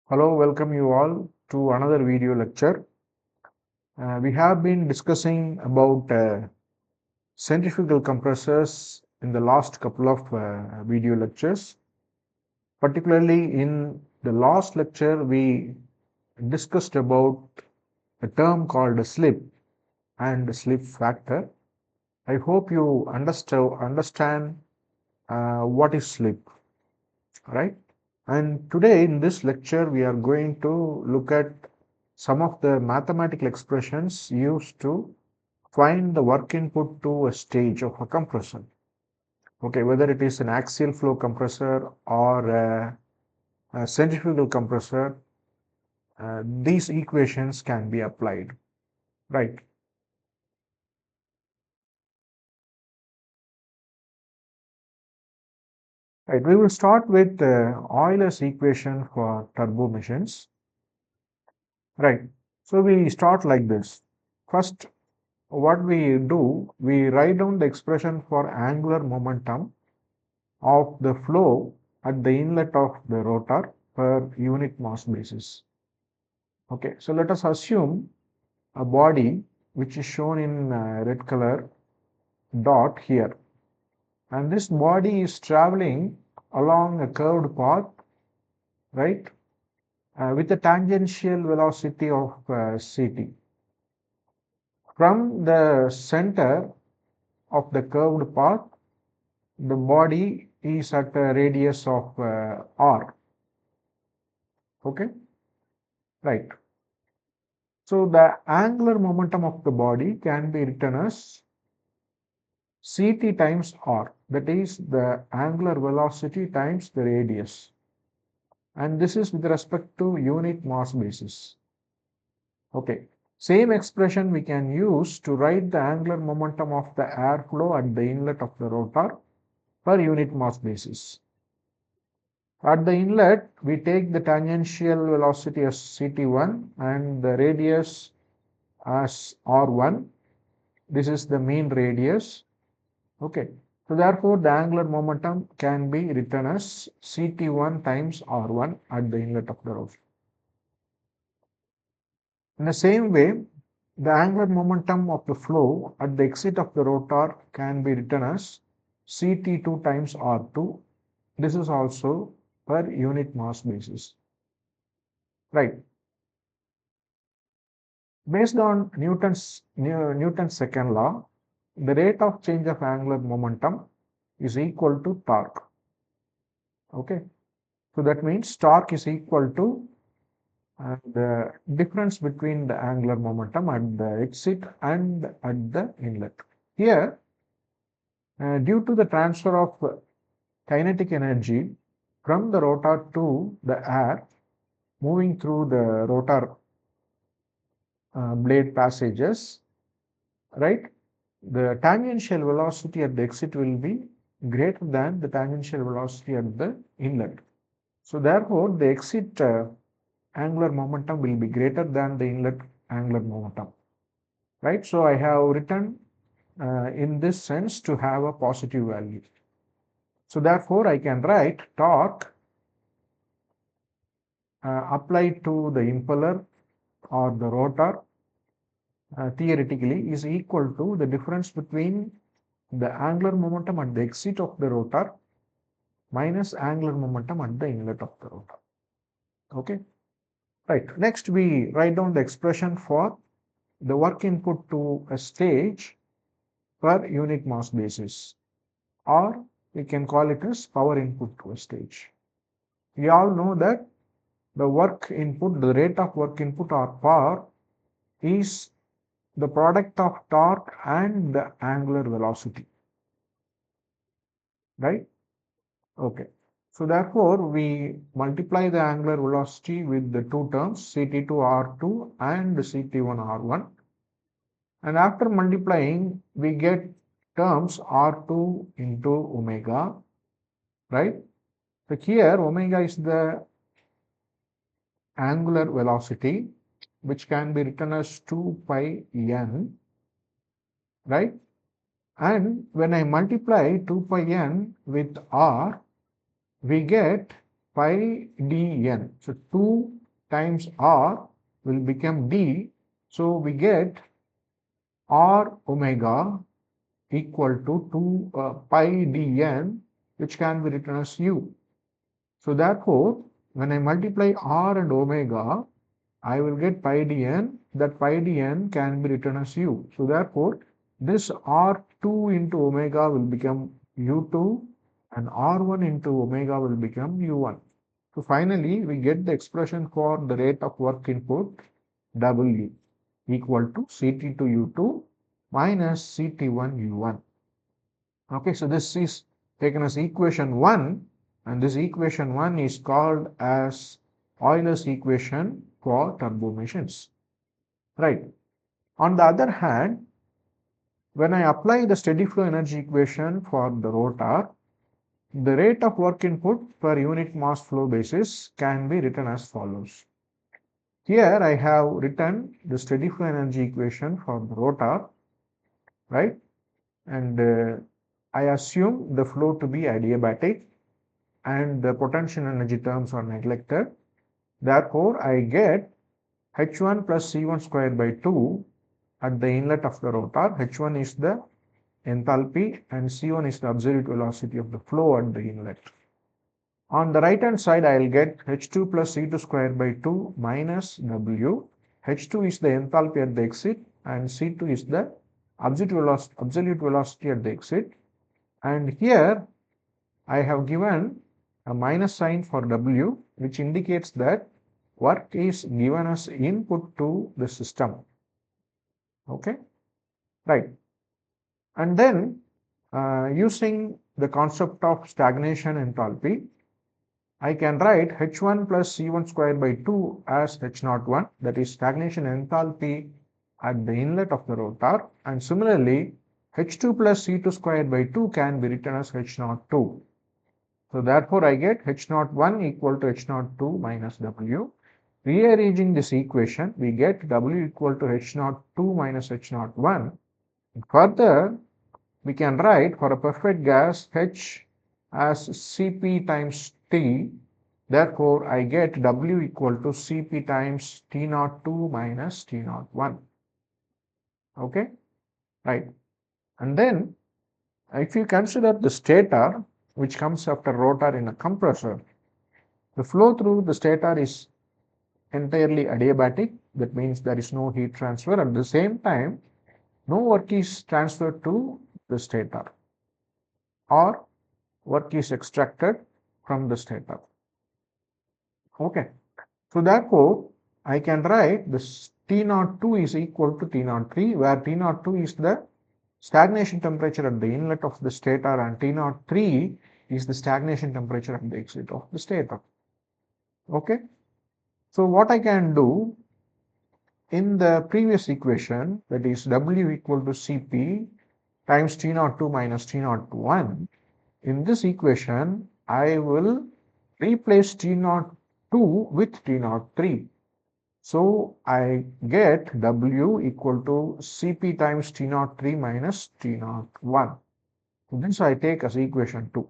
Hello, welcome you all to another video lecture. We have been discussing about centrifugal compressors in the last couple of video lectures. Particularly in the last lecture, we discussed about a term called slip and slip factor. I hope you understand what is slip, right? And today in this lecture, we are going to look at some of the mathematical expressions used to find the work input to a stage of a compressor. Okay, whether it is an axial flow compressor or a centrifugal compressor, these equations can be applied, right? Right, we will start with Euler's equation for turbo machines. Right, so we start like this. First, what we do, we write down the expression for angular momentum of the flow at the inlet of the rotor per unit mass basis. Okay, so let us assume a body which is shown in red color dot here, and this body is traveling along a curved path, right, with a tangential velocity of ct. From the center of the curved path, the body is at a radius of r. Okay, right. So the angular momentum of the body can be written as ct times r, that is the angular velocity times the radius, and this is with respect to unit mass basis. Okay, same expression we can use to write the angular momentum of the airflow at the inlet of the rotor per unit mass basis. At the inlet, we take the tangential velocity as ct1 and the radius as r1. This is the mean radius. Okay, so therefore the angular momentum can be written as ct1 times r1 at the inlet of the rotor. In the same way, the angular momentum of the flow at the exit of the rotor can be written as ct2 times r2. This is also per unit mass basis. Right. Based on Newton's second law, the rate of change of angular momentum is equal to torque. Okay, so that means torque is equal to the difference between the angular momentum at the exit and at the inlet. Here, due to the transfer of kinetic energy from the rotor to the air moving through the rotor blade passages, right? The tangential velocity at the exit will be greater than the tangential velocity at the inlet. So therefore, the exit angular momentum will be greater than the inlet angular momentum, right? So I have written in this sense to have a positive value. So therefore, I can write torque applied to the impeller or the rotor theoretically is equal to the difference between the angular momentum at the exit of the rotor minus angular momentum at the inlet of the rotor. Okay, right. Next, we write down the expression for the work input to a stage per unit mass basis, or we can call it as power input to a stage. We all know that the work input, the rate of work input or power is the product of torque and the angular velocity, right? Okay. So therefore, we multiply the angular velocity with the two terms ct2r2 and ct1r1. And after multiplying, we get terms r2 into omega, right? So here omega is the angular velocity, which can be written as 2 pi n, right? And when I multiply 2 pi n with r, we get pi dn. So 2 times R will become D. So we get R omega equal to 2 pi dn, which can be written as U. So therefore, when I multiply R and omega, I will get pi dn. That pi dn can be written as U. So therefore, this R2 into omega will become U2 and R1 into omega will become U1. So finally, we get the expression for the rate of work input W equal to Ct2 U2 minus Ct1 U1. Okay, so this is taken as equation 1, and this equation 1 is called as Euler's equation for turbo machines. Right. On the other hand, when I apply the steady flow energy equation for the rotor, the rate of work input per unit mass flow basis can be written as follows. Here I have written the steady flow energy equation for the rotor, right? And I assume the flow to be adiabatic and the potential energy terms are neglected. Therefore, I get H1 plus C1 squared by 2 at the inlet of the rotor. H1 is the enthalpy and C1 is the absolute velocity of the flow at the inlet. On the right hand side, I will get H2 plus C2 squared by 2 minus W. H2 is the enthalpy at the exit and C2 is the absolute velocity at the exit. And here I have given a minus sign for W, which indicates that work is given as input to the system. Okay, right. And then using the concept of stagnation enthalpy, I can write H1 plus C1 squared by 2 as H01, that is stagnation enthalpy at the inlet of the rotor. And similarly, H2 plus C2 squared by 2 can be written as H02. So therefore, I get H01 equal to H02 minus W. Rearranging this equation, we get W equal to H02 minus H01. Further, we can write for a perfect gas H as Cp times T. Therefore, I get W equal to Cp times T02 minus T01. Okay, right. And then, if you consider the stator, which comes after rotor in a compressor, the flow through the stator is entirely adiabatic. That means there is no heat transfer. At the same time, no work is transferred to the stator or work is extracted from the stator. Okay. So therefore, I can write this T02 is equal to T03, where T02 is the stagnation temperature at the inlet of the stator and T03 is the stagnation temperature at the exit of the stator. Okay. So what I can do in the previous equation, that is W equal to Cp times T02 minus T01, in this equation, I will replace T02 with T03. So I get W equal to Cp times T03 minus T01. So this I take as equation 2.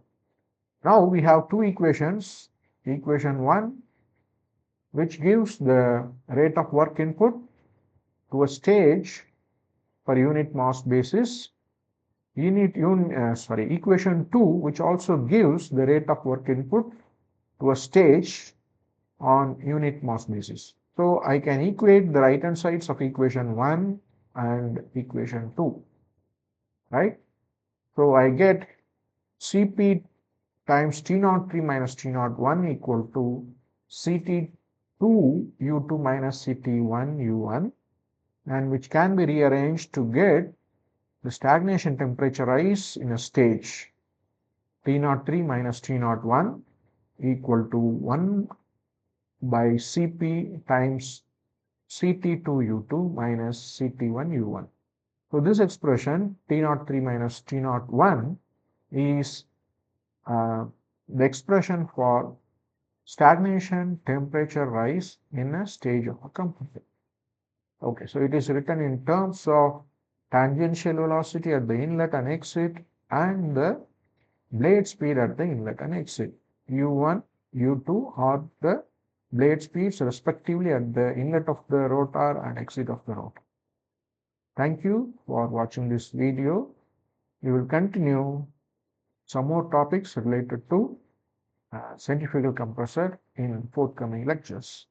Now we have two equations. Equation 1, which gives the rate of work input to a stage per unit mass basis. Equation 2, which also gives the rate of work input to a stage on unit mass basis. So I can equate the right hand sides of equation 1 and equation 2, right? So I get Cp times T03 minus T01 equal to Ct2 U2 minus Ct1 U1, and which can be rearranged to get the stagnation temperature rise in a stage T03 minus T01 equal to 1 by Cp times Ct2 U2 minus Ct1 U1. So this expression T03 minus T01 is the expression for stagnation temperature rise in a stage of a compressor. Okay, so it is written in terms of tangential velocity at the inlet and exit and the blade speed at the inlet and exit. U1, U2 are the blade speeds respectively at the inlet of the rotor and exit of the rotor. Thank you for watching this video. We will continue some more topics related to centrifugal compressor in forthcoming lectures.